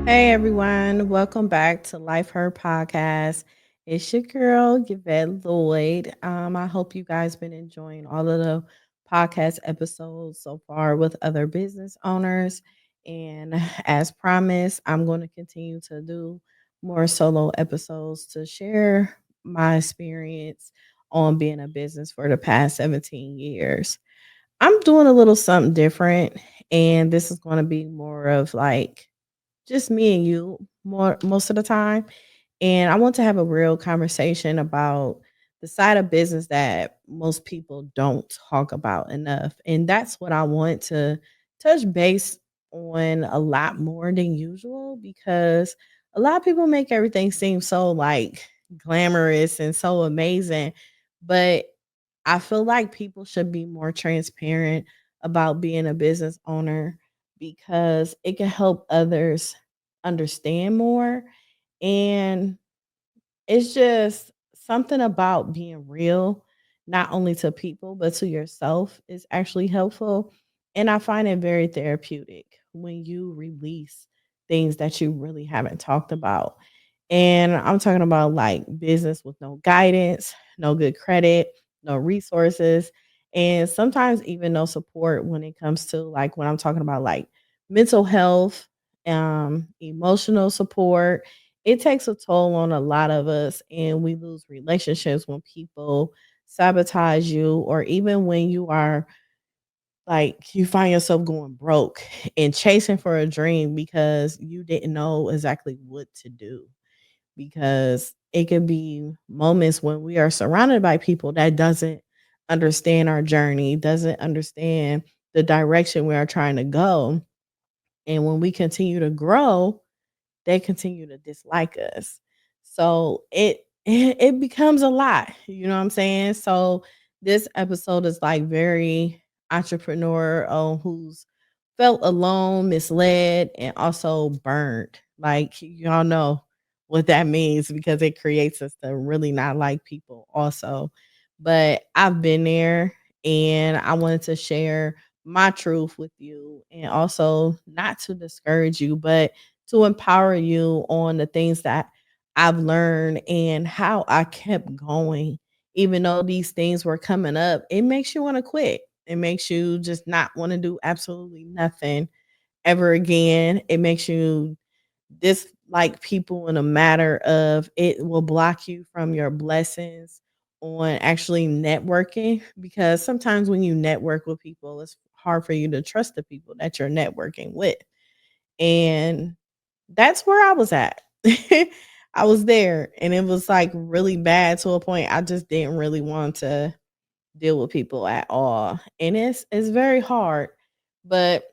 Hey everyone, welcome back to Life Her Podcast. It's your girl, Yvette Lloyd. I hope you guys been enjoying all of the podcast episodes so far with other business owners. And as promised, I'm going to continue to do more solo episodes to share my experience on being a business for the past 17 years. I'm doing a little something different, and this is going to be more of like just me and you more most of the time. And I want to have a real conversation about the side of business that most people don't talk about enough. And that's what I want to touch base on a lot more than usual because a lot of people make everything seem so like glamorous and so amazing. But I feel like people should be more transparent about being a business owner because it can help others understand more. And it's just something about being real, not only to people, but to yourself is actually helpful. And I find it very therapeutic when you release things that you really haven't talked about. And I'm talking about like business with no guidance, no good credit, no resources, and sometimes even no support when it comes to like when I'm talking about like mental health, emotional support. It takes a toll on a lot of us, and we lose relationships when people sabotage you, or even when you are like you find yourself going broke and chasing for a dream because you didn't know exactly what to do. Because it could be moments when we are surrounded by people that doesn't understand our journey, doesn't understand the direction we are trying to go. And when we continue to grow, they continue to dislike us. So it becomes a lot, you know what I'm saying? So this episode is like very entrepreneur who's felt alone, misled, and also burned. Like y'all know what that means because it creates us to really not like people also. But I've been there and I wanted to share my truth with you and also not to discourage you, but to empower you on the things that I've learned and how I kept going. Even though these things were coming up, it makes you want to quit. It makes you just not want to do absolutely nothing ever again. It makes you dislike people in a matter of it will block you from your blessings on actually networking because sometimes when you network with people, it's hard for you to trust the people that you're networking with. And that's where I was at. I was there and it was like really bad to a point I just didn't really want to deal with people at all. And it's very hard. But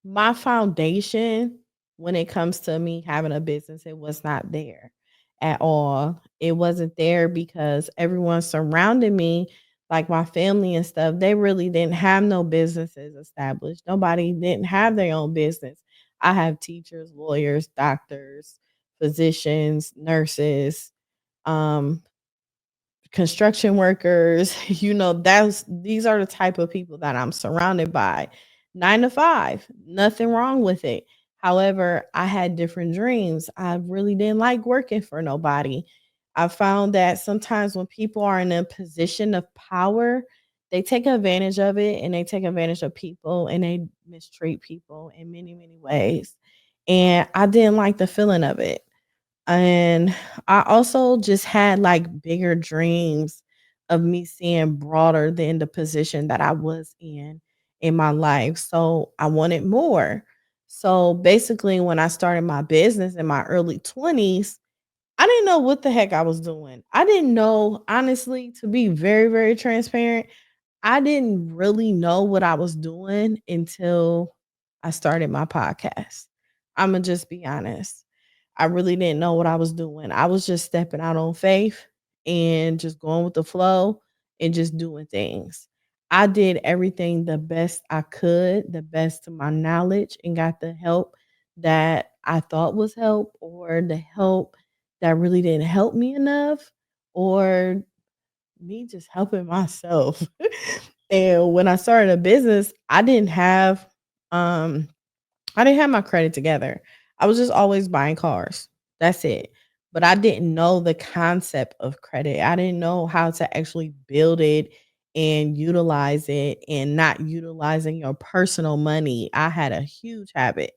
my foundation when it comes to me having a business, it was not there at all. It wasn't there because everyone surrounding me, like my family and stuff, they really didn't have no businesses established. Nobody didn't have their own business. I have teachers, lawyers, doctors, physicians, nurses, um, construction workers, that's these are the type of people that I'm surrounded by. 9 to 5, nothing wrong with it. However, I had different dreams. I really didn't like working for nobody. I found that sometimes when people are in a position of power, they take advantage of it and they take advantage of people and they mistreat people in many, many ways. And I didn't like the feeling of it. And I also just had like bigger dreams of me seeing broader than the position that I was in my life. So I wanted more. So basically, when I started my business in my early 20s, I didn't know what the heck I was doing. I didn't know, honestly, to be very, very transparent, I didn't really know what I was doing until I started my podcast. I'm going to just be honest. I really didn't know what I was doing. I was just stepping out on faith and just going with the flow and just doing things. I did everything the best I could, the best to my knowledge, and got the help that I thought was help or the help that really didn't help me enough or me just helping myself. And when I started a business, um I didn't have my credit together. I was just always buying cars. That's it. But I didn't know the concept of credit. I didn't know how to actually build it and utilize it and not utilizing your personal money. I had a huge habit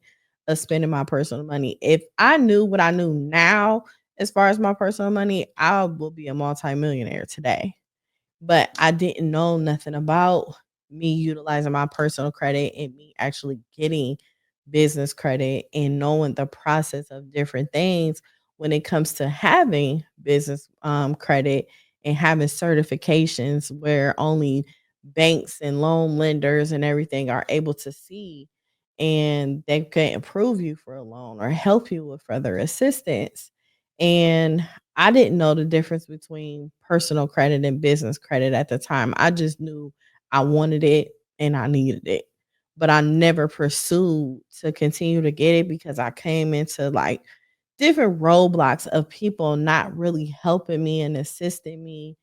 of spending my personal money. If I knew what I knew now as far as my personal money, I will be a multimillionaire today, but I didn't know nothing about me utilizing my personal credit and me actually getting business credit and knowing the process of different things when it comes to having business credit and having certifications where only banks and loan lenders and everything are able to see, and they can approve you for a loan or help you with further assistance. And I didn't know the difference between personal credit and business credit at the time. I just knew I wanted it and I needed it. But I never pursued to continue to get it because I came into like different roadblocks of people not really helping me and assisting me.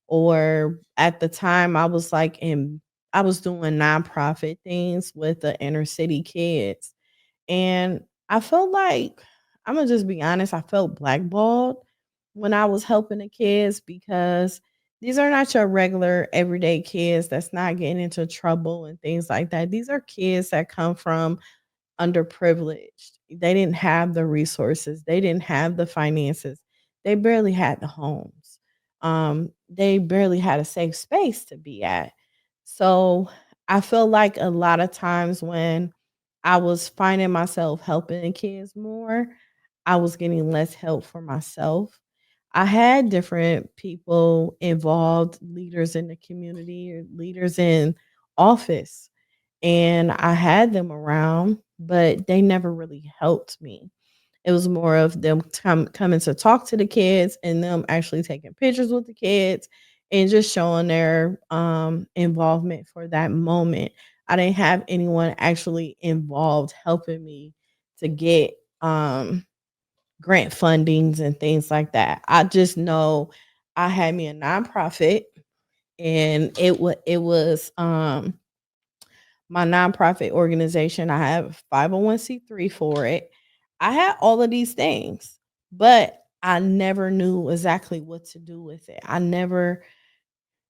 Or at the time I was doing nonprofit things with the inner city kids, and I felt like, Imma just be honest, I felt blackballed when I was helping the kids because these are not your regular everyday kids that's not getting into trouble and things like that. These are kids that come from underprivileged. They didn't have the resources, they didn't have the finances, they barely had the homes. They barely had a safe space to be at. So, I feel like a lot of times when I was finding myself helping the kids more, I was getting less help for myself. I had different people involved, leaders in the community or leaders in office, and I had them around, but they never really helped me. It was more of them coming to talk to the kids and them actually taking pictures with the kids and just showing their involvement for that moment. I didn't have anyone actually involved helping me to get grant fundings and things like that. I just know I had me a nonprofit, and it was my nonprofit organization. I have 501(c)(3) for it. I had all of these things, but I never knew exactly what to do with it. I never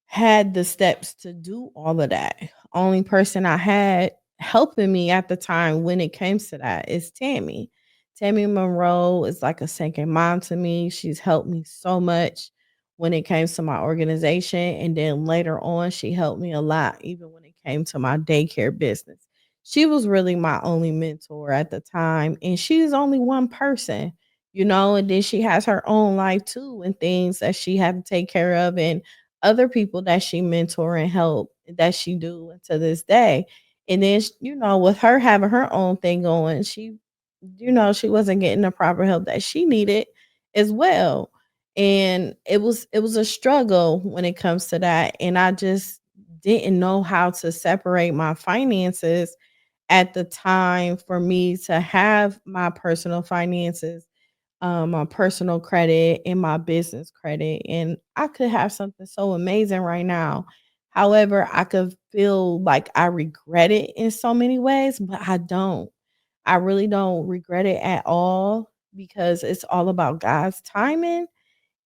had the steps to do all of that. Only person I had helping me at the time when it came to that is Tammy. Tammy Monroe is like a second mom to me. She's helped me so much when it came to my organization. And then later on, she helped me a lot, even when it came to my daycare business. She was really my only mentor at the time. And she's only one person, and then she has her own life too and things that she had to take care of. And other people that she mentor and help that she do to this day. And then, with her having her own thing going, she wasn't getting the proper help that she needed as well. And it was a struggle when it comes to that. And I just didn't know how to separate my finances at the time for me to have my personal finances, my personal credit and my business credit. And I could have something so amazing right now. However, I could feel like I regret it in so many ways, but I don't. I really don't regret it at all because it's all about God's timing.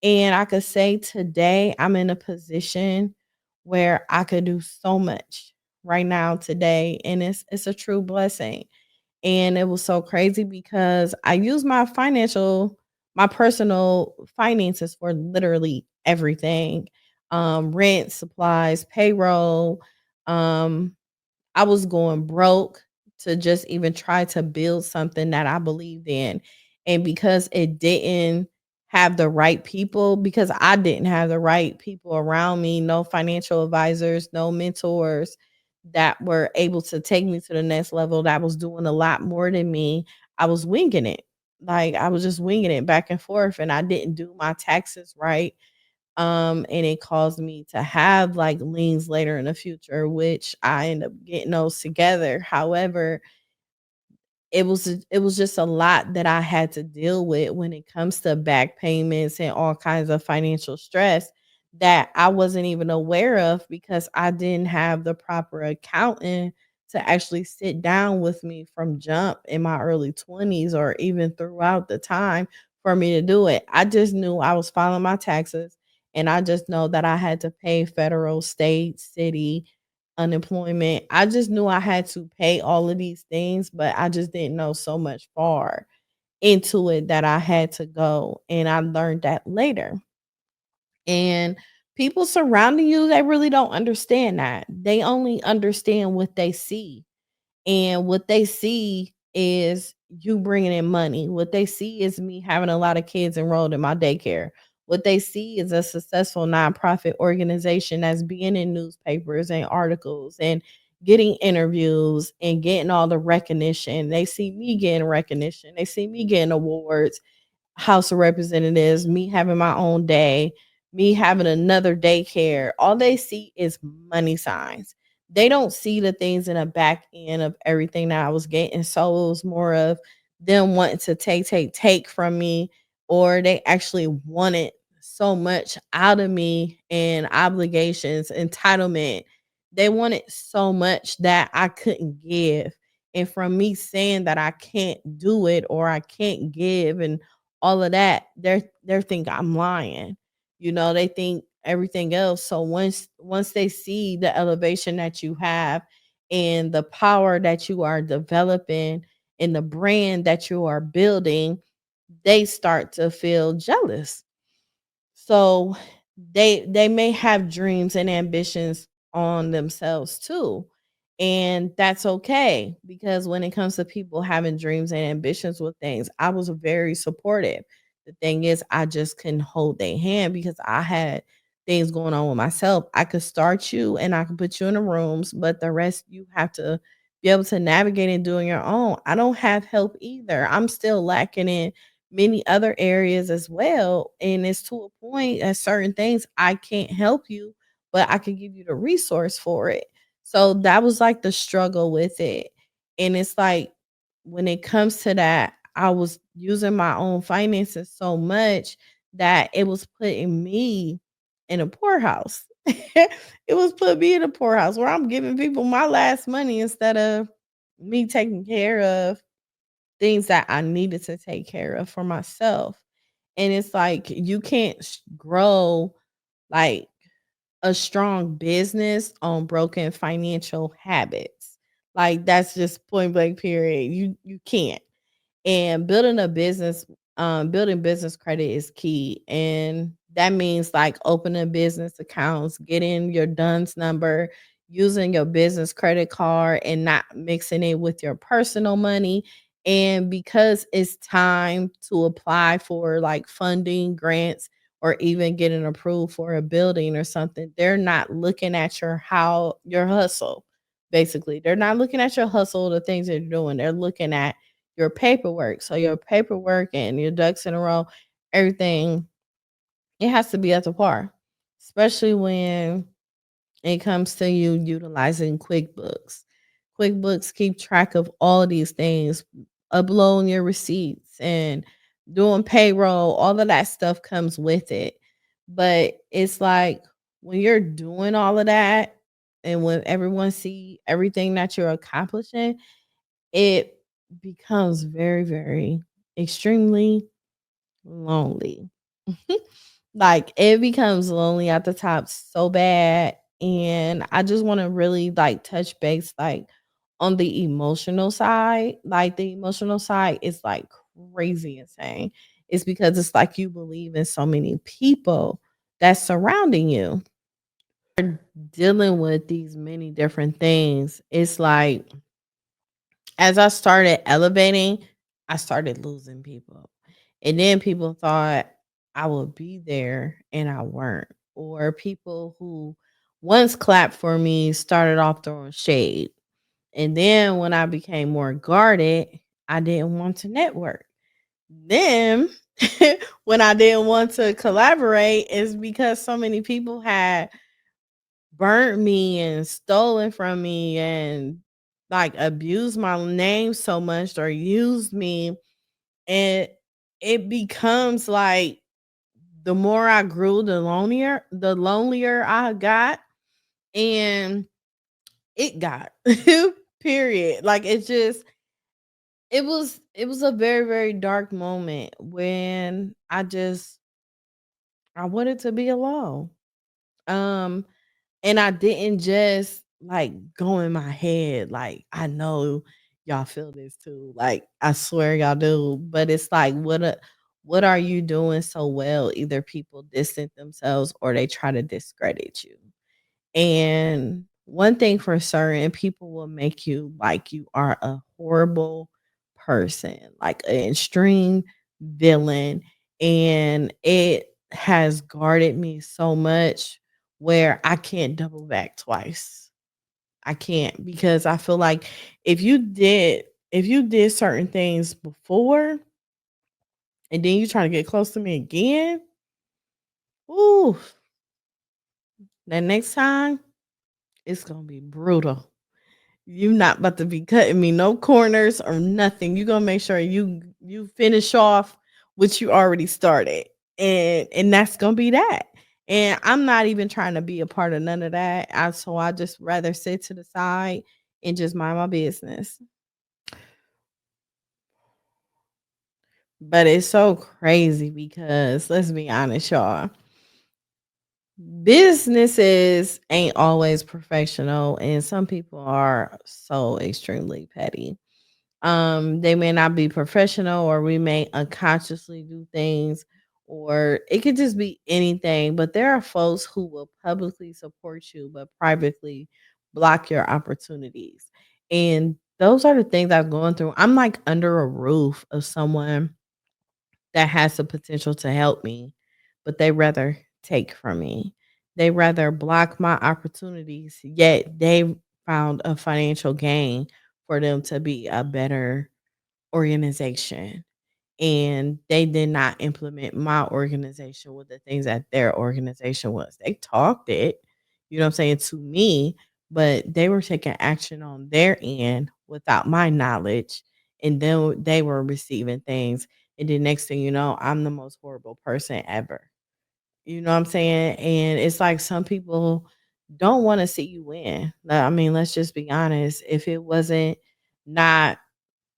And I could say today I'm in a position where I could do so much right now today. And it's a true blessing. And it was so crazy because I use my personal finances for literally everything. Rent, supplies, payroll. Um, I was going broke to just even try to build something that I believed in. And because it didn't have the right people, because I didn't have the right people around me, no financial advisors, no mentors that were able to take me to the next level, that was doing a lot more than me. I was winging it. Like I was just winging it back and forth, and I didn't do my taxes right. And it caused me to have like liens later in the future, which I end up getting those together. However, it was just a lot that I had to deal with when it comes to back payments and all kinds of financial stress that I wasn't even aware of because I didn't have the proper accounting to actually sit down with me from jump in my early 20s or even throughout the time for me to do it. I just knew I was filing my taxes, and I just know that I had to pay federal, state, city, unemployment. I just knew I had to pay all of these things, but I just didn't know so much far into it that I had to go. And I learned that later. And people surrounding you, they really don't understand that. They only understand what they see. And what they see is you bringing in money. What they see is me having a lot of kids enrolled in my daycare. What they see is a successful nonprofit organization that's being in newspapers and articles and getting interviews and getting all the recognition. They see me getting recognition. They see me getting awards, House of Representatives, me having my own day, me having another daycare. All they see is money signs. They don't see the things in the back end of everything that I was getting. So it was more of them wanting to take from me, or they actually wanted so much out of me and obligations, entitlement. They wanted so much that I couldn't give. And from me saying that I can't do it or I can't give and all of that, they're think I'm lying. You know, they think everything else. So once they see the elevation that you have and the power that you are developing and the brand that you are building, they start to feel jealous. So they may have dreams and ambitions on themselves too. And that's okay, because when it comes to people having dreams and ambitions with things, I was very supportive. The thing is, I just couldn't hold their hand because I had things going on with myself. I could start you and I could put you in the rooms, but the rest you have to be able to navigate and do on your own. I don't have help either. I'm still lacking in many other areas as well. And it's to a point at certain things I can't help you, but I can give you the resource for it. So that was like the struggle with it. And it's like when it comes to that, I was using my own finances so much that it was putting me in a poorhouse. It was putting me in a poorhouse where I'm giving people my last money instead of me taking care of things that I needed to take care of for myself. And it's like you can't grow like a strong business on broken financial habits. Like that's just point blank period. You can't. And building business credit is key. And that means like opening business accounts, getting your DUNS number, using your business credit card and not mixing it with your personal money. And because it's time to apply for like funding, grants, or even getting approved for a building or something, they're not looking at your hustle. Basically, they're not looking at your hustle, the things that you're doing. They're looking at your paperwork. So your paperwork and your ducks in a row, everything, it has to be at the par, especially when it comes to you utilizing QuickBooks. QuickBooks keep track of all of these things, uploading your receipts and doing payroll, all of that stuff comes with it. But it's like when you're doing all of that and when everyone see everything that you're accomplishing, it becomes very, very extremely lonely. Like, it becomes lonely at the top so bad, and I just wanna really, like, touch base, like, on the emotional side. Like, the emotional side is, like, crazy insane. It's because it's like you believe in so many people that's surrounding you. Dealing with these many different things, it's like as I started elevating, I started losing people. And then people thought I would be there and I weren't. Or people who once clapped for me started off throwing shade. And then when I became more guarded, I didn't want to network. Then when I didn't want to collaborate, is because so many people had burnt me and stolen from me and like abused my name so much or used me, and it becomes like the more I grew, the lonelier I got, and it got period. Like it was a very, very dark moment when I wanted to be alone. Um and I didn't just like go in my head like I know y'all feel this too. Like I swear y'all do, but it's like what are you doing so well? Either people distance themselves or they try to discredit you. And one thing for certain, people will make you like you are a horrible person, like an extreme villain. And it has guarded me so much where I can't double back twice. I can't because I feel like if you did certain things before and then you try to get close to me again, ooh, that next time it's gonna be brutal. You not about to be cutting me no corners or nothing. You gonna make sure you finish off what you already started, and that's gonna be that. And I'm not even trying to be a part of none of that. I just rather sit to the side and just mind my business. But it's so crazy because let's be honest, y'all. Businesses ain't always professional, and some people are so extremely petty. They may not be professional, or we may unconsciously do things, or it could just be anything. But there are folks who will publicly support you but privately block your opportunities. And those are the things I've gone through. I'm like under a roof of someone that has the potential to help me, but they rather take from me. They rather block my opportunities, yet they found a financial gain for them to be a better organization. And they did not implement my organization with the things that their organization was. They talked it, you know what I'm saying, to me, but they were taking action on their end without my knowledge. And then they were receiving things. And the next thing you know, I'm the most horrible person ever. You know what I'm saying? And it's like some people don't want to see you win. I mean, let's just be honest. If it wasn't not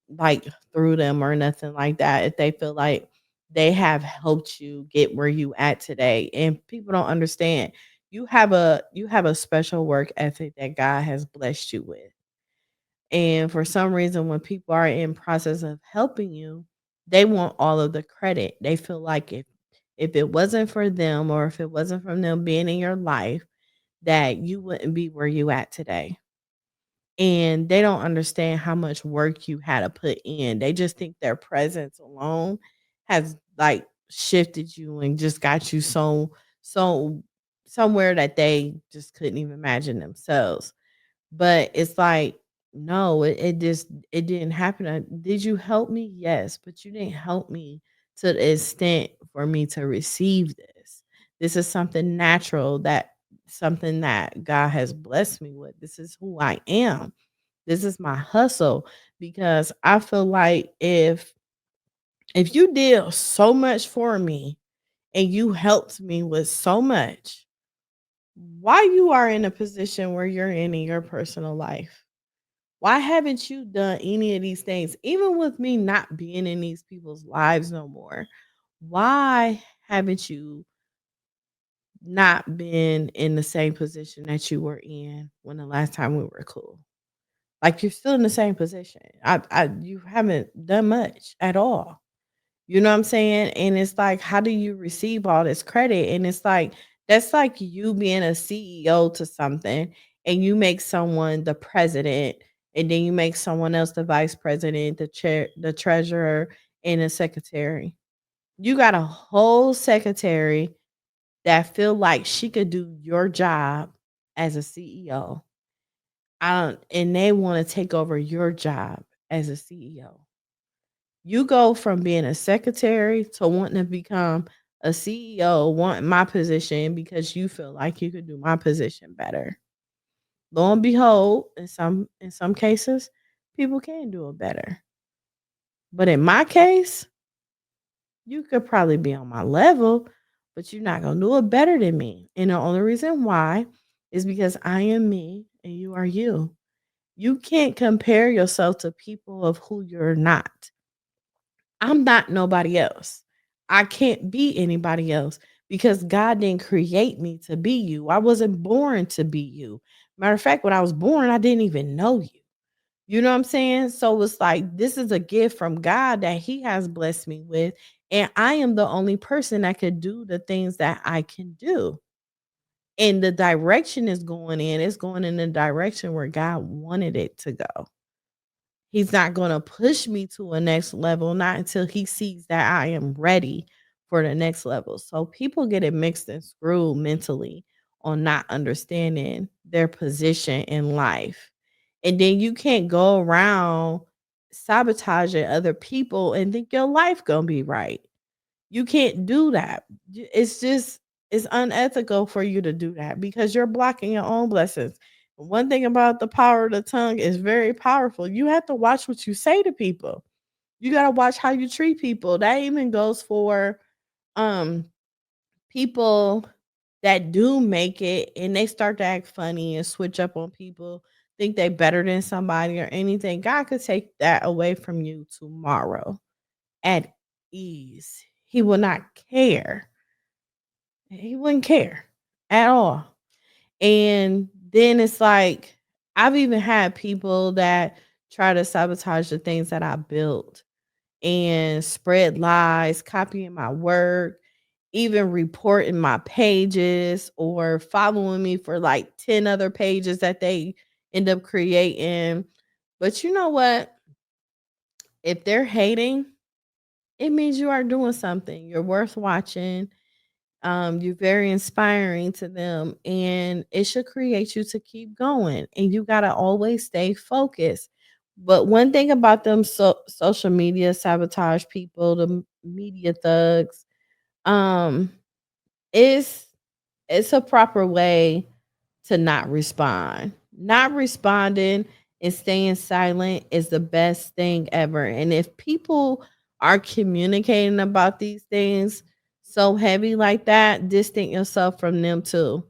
like through them or nothing like that, if they feel like they have helped you get where you at today, and people don't understand, you have a special work ethic that God has blessed you with. And for some reason when people are in process of helping you, they want all of the credit. They feel like if it wasn't for them, or if it wasn't from them being in your life, that you wouldn't be where you at today. And they don't understand how much work you had to put in. They just think their presence alone has like shifted you and just got you so somewhere that they just couldn't even imagine themselves. But it's like, no, it didn't happen. Did you help me? Yes, but you didn't help me to the extent for me to receive this. This is something that God has blessed me with. This is who I am. This is my hustle, because I feel like if you did so much for me and you helped me with so much, why you are in a position where you're in your personal life? Why haven't you done any of these things? Even with me not being in these people's lives no more, why haven't you not been in the same position that you were in when the last time we were cool? Like you're still in the same position. You haven't done much at all. You know what I'm saying? And it's like, how do you receive all this credit? And it's like, that's like you being a CEO to something, and you make someone the president, and then you make someone else the vice president, the chair, the treasurer, and a secretary. You got a whole secretary that feel like she could do your job as a CEO. I don't, and they want to take over your job as a CEO. You go from being a secretary to wanting to become a CEO, wanting my position because you feel like you could do my position better. Lo and behold, in some cases, people can do it better. But in my case, you could probably be on my level, but you're not gonna do it better than me. And the only reason why is because I am me and you are you. You can't compare yourself to people of who you're not. I'm not nobody else. I can't be anybody else because God didn't create me to be you. I wasn't born to be you. Matter of fact, when I was born, I didn't even know you. You know what I'm saying? So it's like this is a gift from God that He has blessed me with. And I am the only person that could do the things that I can do. And the direction is going in, it's going in the direction where God wanted it to go. He's not going to push me to a next level, not until he sees that I am ready for the next level. So people get it mixed and screwed mentally on not understanding their position in life. And then you can't go around sabotaging other people and think your life going to be right. You can't do that. It's just it's unethical for you to do that because you're blocking your own blessings. One thing about the power of the tongue is very powerful. You have to watch what you say to people. You got to watch how you treat people. That even goes for um people that do make it and they start to act funny and switch up on people, think they better than somebody or anything. God could take that away from you tomorrow at ease. He will not care. He wouldn't care at all. And then it's like I've even had people that try to sabotage the things that I built and spread lies, copying my work, even reporting my pages or following me for like 10 other pages that they end up creating. But you know what? If they're hating, it means you are doing something. You're worth watching. You're very inspiring to them, and it should create you to keep going. And you gotta always stay focused. But one thing about them social media sabotage people, the media thugs, um, is it's a proper way to not respond. Not responding and staying silent is the best thing ever. And if people are communicating about these things so heavy like that, distance yourself from them too,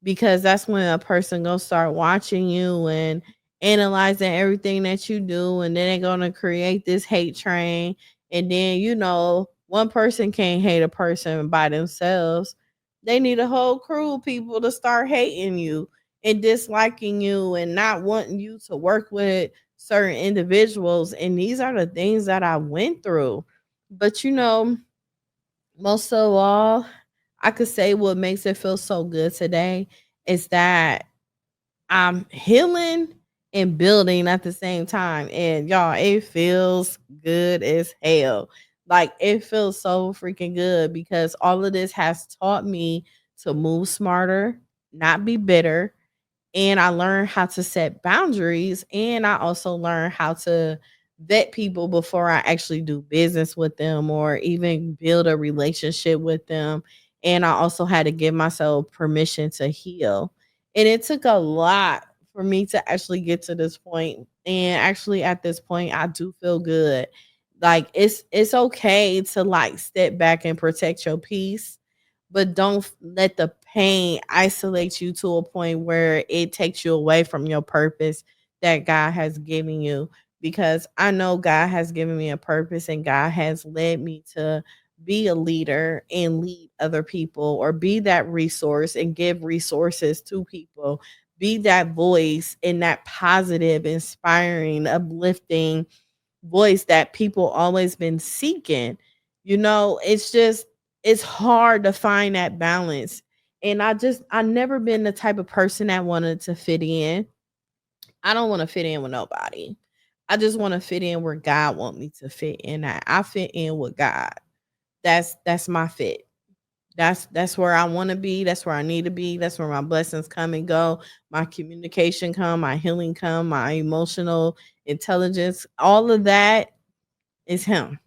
because that's when a person gonna start watching you and analyzing everything that you do, and then they're gonna create this hate train. And then one person can't hate a person by themselves. They need a whole crew of people to start hating you and disliking you and not wanting you to work with certain individuals. And these are the things that I went through. But most of all, I could say what makes it feel so good today is that I'm healing and building at the same time. And y'all, it feels good as hell. Like it feels so freaking good because all of this has taught me to move smarter, not be bitter, and I learned how to set boundaries, and I also learned how to vet people before I actually do business with them or even build a relationship with them. And I also had to give myself permission to heal. And it took a lot for me to actually get to this point. And actually at this point I do feel good. Like it's okay to like step back and protect your peace, but don't let the pain isolate you to a point where it takes you away from your purpose that God has given you. Because I know God has given me a purpose and God has led me to be a leader and lead other people or be that resource and give resources to people. Be that voice and that positive, inspiring, uplifting voice that people always been seeking. It's just it's hard to find that balance. And I never been the type of person that wanted to fit in. I don't want to fit in with nobody. I just want to fit in where God want me to fit in at. I fit in with God. That's my fit. That's where I want to be. That's where I need to be. That's where my blessings come and go. My communication come, my healing come, my emotional intelligence, all of that is him.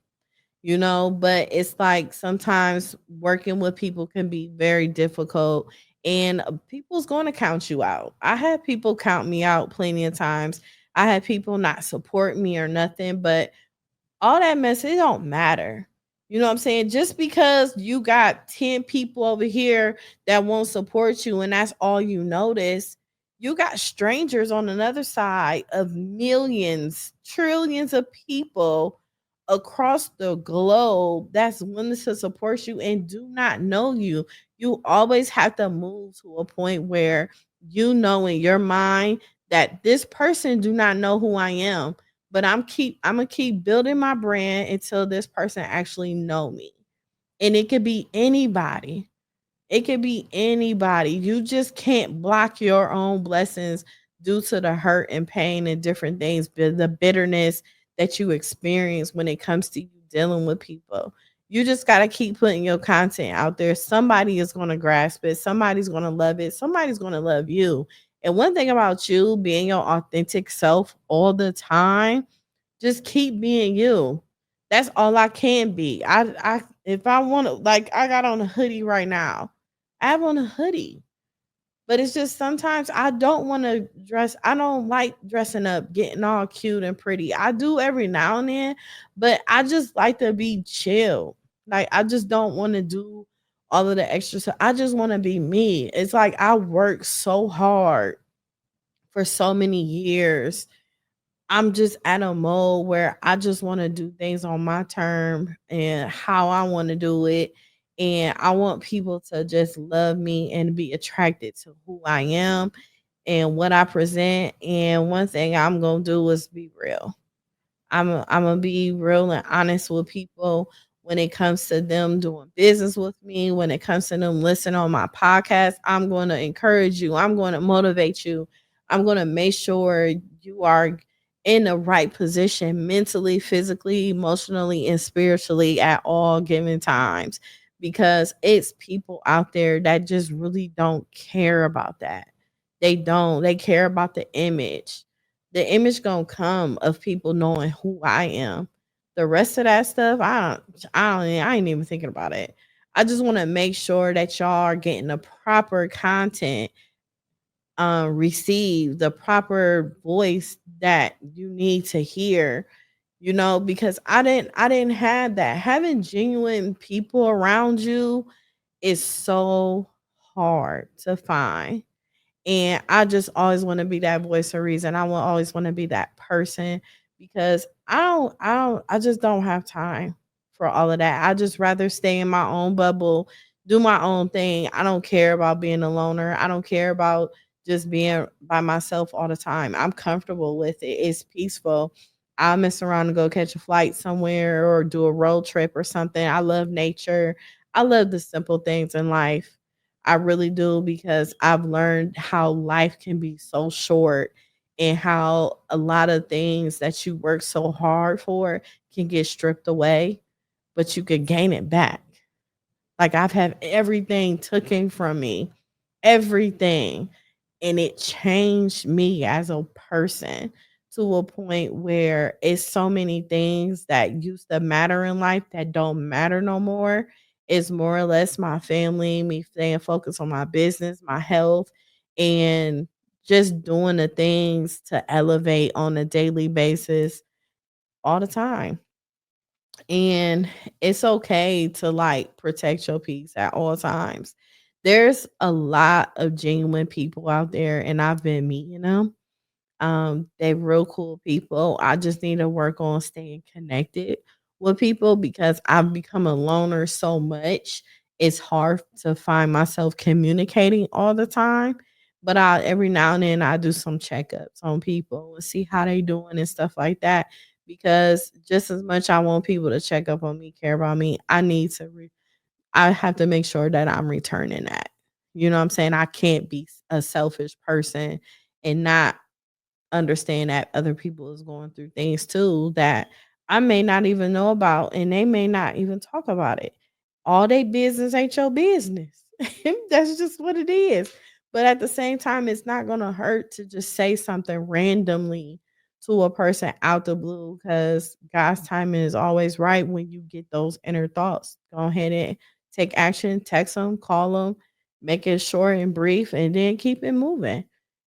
But it's like sometimes working with people can be very difficult, and people's going to count you out. I had people count me out plenty of times. I had people not support me or nothing, but all that mess, it don't matter. You know what I'm saying? Just because you got 10 people over here that won't support you and that's all you notice, You got strangers on another side of millions, trillions of people across the globe that's willing to support you and do not know you. You always have to move to a point where you know in your mind that this person do not know who I am, but I'm gonna keep building my brand until this person actually know me. And it could be anybody. It could be anybody. You just can't block your own blessings due to the hurt and pain and different things, the bitterness that you experience when it comes to you dealing with people. You just got to keep putting your content out there. Somebody is going to grasp it. Somebody's going to love it. Somebody's going to love you. And one thing about you being your authentic self all the time, just keep being you. That's all I can be. I if I want to, like, I got on a hoodie right now. I have on a hoodie. But it's just sometimes I don't want to dress. I don't like dressing up, getting all cute and pretty. I do every now and then, but I just like to be chill. Like, I just don't want to do all of the extra stuff. I just want to be me. It's like I work so hard for so many years. I'm just at a mode where I just want to do things on my term and how I want to do it. And I want people to just love me and be attracted to who I am and what I present. And one thing I'm going to do is be real. I'm gonna be real and honest with people when it comes to them doing business with me. When it comes to them listening on my podcast, I'm going to encourage you. I'm going to motivate you. I'm going to make sure you are in the right position mentally, physically, emotionally, and spiritually at all given times, because it's people out there that just really don't care about that. They don't. They care about the image gonna come of people knowing who I am. The rest of that stuff, I ain't even thinking about it. I just want to make sure that y'all are getting the proper content, receive the proper voice that you need to hear, because I didn't have that. Having genuine people around you is so hard to find. And I just always want to be that voice of reason. I will always want to be that person, because I just don't have time for all of that. I just rather stay in my own bubble, do my own thing. I don't care about being a loner. I don't care about just being by myself all the time. I'm comfortable with it. It's peaceful. I'll mess around and go catch a flight somewhere or do a road trip or something. I love nature. I love the simple things in life. I really do, because I've learned how life can be so short and how a lot of things that you work so hard for can get stripped away, but you could gain it back. Like, I've had everything taken from me, everything. And it changed me as a person to a point where it's so many things that used to matter in life that don't matter no more. It's more or less my family, me staying focused on my business, my health, and just doing the things to elevate on a daily basis all the time. And it's okay to, like, protect your peace at all times. There's a lot of genuine people out there, and I've been meeting them. They're real cool people. I just need to work on staying connected with people, because I've become a loner so much. It's hard to find myself communicating all the time. But I every now and then I do some checkups on people and see how they doing and stuff like that. Because just as much I want people to check up on me, care about me, I have to make sure that I'm returning that. You know what I'm saying? I can't be a selfish person and not understand that other people is going through things too that I may not even know about, and they may not even talk about it. All they business ain't your business. That's just what it is. But at the same time, it's not gonna hurt to just say something randomly to a person out the blue, because God's timing is always right when you get those inner thoughts. Go ahead and take action, text them, call them, make it short and brief, and then keep it moving,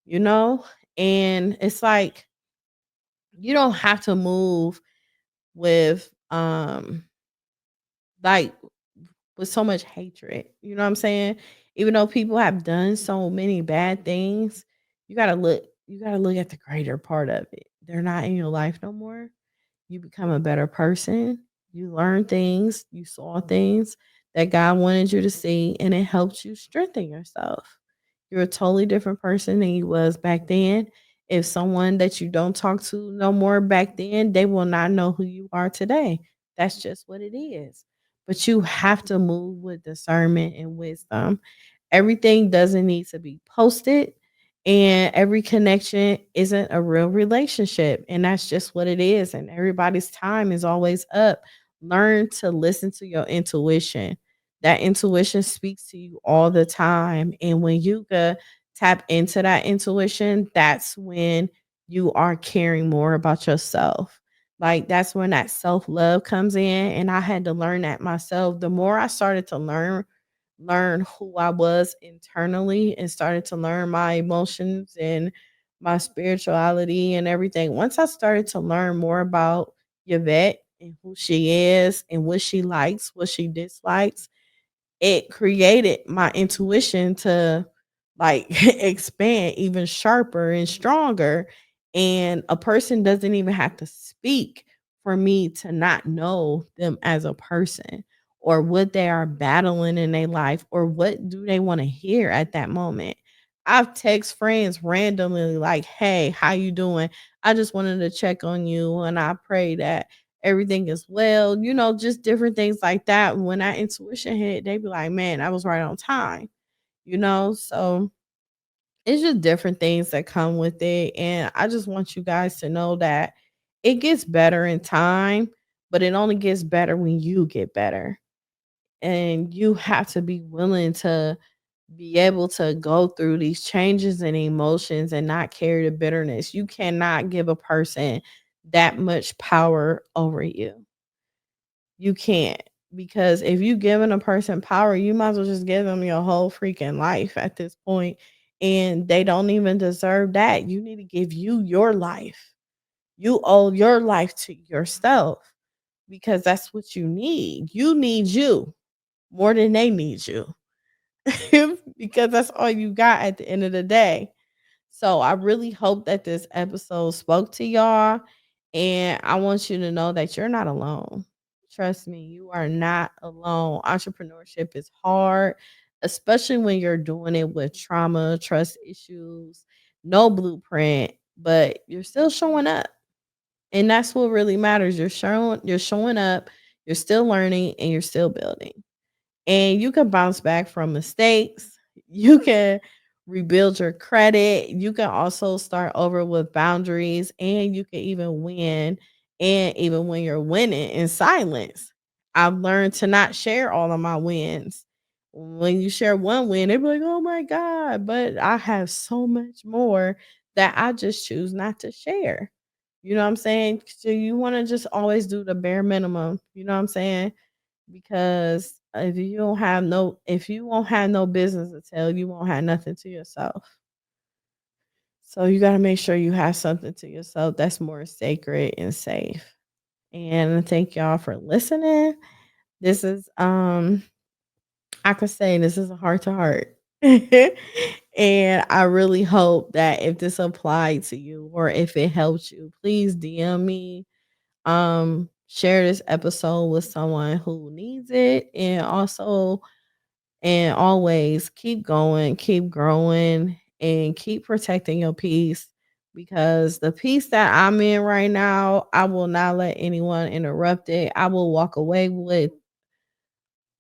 you know? And it's like you don't have to move with like with so much hatred. You know what I'm saying? Even though people have done so many bad things, You gotta look at the greater part of it. They're not in your life no more. You become a better person. You learn things, you saw things that God wanted you to see, and it helps you strengthen yourself. You're a totally different person than you was back then. If someone that you don't talk to no more back then, they will not know who you are today. That's just what it is. But you have to move with discernment and wisdom. Everything doesn't need to be posted, and every connection isn't a real relationship, and that's just what it is, and everybody's time is always up. Learn to listen to your intuition. That intuition speaks to you all the time, and when you could tap into that intuition, that's when you are caring more about yourself. Like, that's when that self-love comes in, and I had to learn that myself. The more I started to learn who I was internally and started to learn my emotions and my spirituality and everything. Once I started to learn more about Yvette and who she is and what she likes, what she dislikes, it created my intuition to like expand even sharper and stronger. And a person doesn't even have to speak for me to not know them as a person or what they are battling in their life or what do they want to hear at that moment. I've text friends randomly like, "Hey, how you doing? I just wanted to check on you and I pray that everything is well," just different things like that. When that intuition hit, they be like, "Man, I was right on time." So it's just different things that come with it. And I just want you guys to know that it gets better in time, but it only gets better when you get better. And you have to be willing to be able to go through these changes and emotions and not carry the bitterness. You cannot give a person that much power over you. You can't, because if you giving a person power, you might as well just give them your whole freaking life at this point, and they don't even deserve that. You need to give you your life. You owe your life to yourself because that's what you need. You need you more than they need you because that's all you got at the end of the day. So I really hope that this episode spoke to y'all. And I want you to know that you're not alone. Trust me, you are not alone. Entrepreneurship is hard, especially when you're doing it with trauma, trust issues, no blueprint, but you're still showing up. And that's what really matters. You're showing up, you're still learning, and you're still building. And you can bounce back from mistakes. You can rebuild your credit. You can also start over with boundaries, and you can even win. And even when you're winning in silence, I've learned to not share all of my wins. When you share one win, they be like, "Oh my God," but I have so much more that I just choose not to share. You know what I'm saying? So you want to just always do the bare minimum. You know what I'm saying? Because if you won't have no business to tell, you won't have nothing to yourself. So you got to make sure you have something to yourself that's more sacred and safe. And thank y'all for listening. This is I could say this is a heart to heart. And I really hope that if this applied to you or if it helps you, please DM me. Share this episode with someone who needs it, and always keep going, keep growing, and keep protecting your peace, because the peace that I'm in right now, I will not let anyone interrupt it. I will walk away with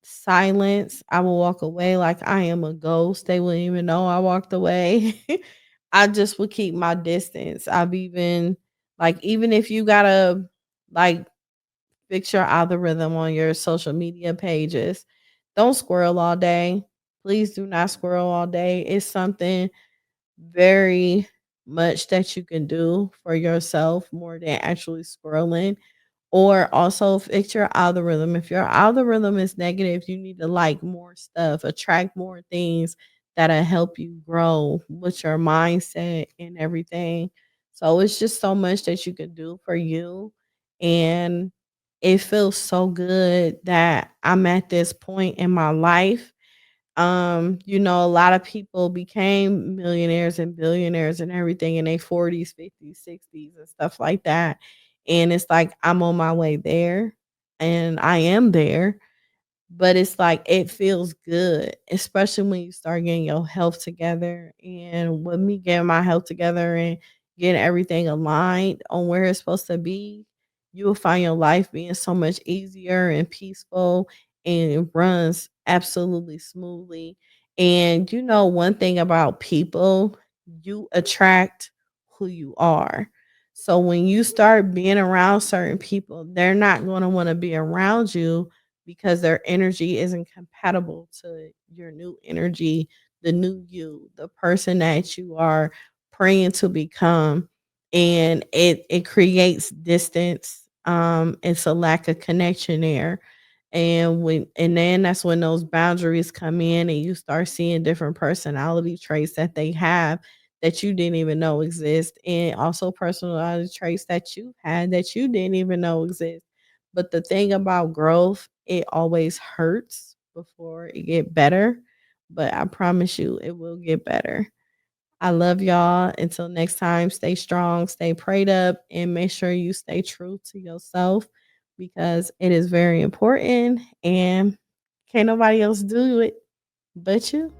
silence. I will walk away like I am a ghost. They wouldn't even know I walked away. I just would keep my distance. Even if you gotta like fix your algorithm on your social media pages. Don't squirrel all day. Please do not squirrel all day. It's something very much that you can do for yourself more than actually scrolling. Or also fix your algorithm. If your algorithm is negative, you need to like more stuff, attract more things that'll help you grow with your mindset and everything. So it's just so much that you can do for you. And it feels so good that I'm at this point in my life. A lot of people became millionaires and billionaires and everything in their 40s, 50s, 60s, and stuff like that. And it's like I'm on my way there and I am there, but it's like it feels good, especially when you start getting your health together. And with me getting my health together and getting everything aligned on where it's supposed to be, you will find your life being so much easier and peaceful, and it runs absolutely smoothly. And one thing about people, you attract who you are. So when you start being around certain people, they're not going to want to be around you because their energy isn't compatible to your new energy, the new you, the person that you are praying to become. And it creates distance. It's a lack of connection there. And then that's when those boundaries come in and you start seeing different personality traits that they have that you didn't even know exist, and also personality traits that you had that you didn't even know exist. But the thing about growth, it always hurts before it get better, but I promise you it will get better. I love y'all. Until next time, stay strong, stay prayed up, and make sure you stay true to yourself because it is very important and can't nobody else do it but you.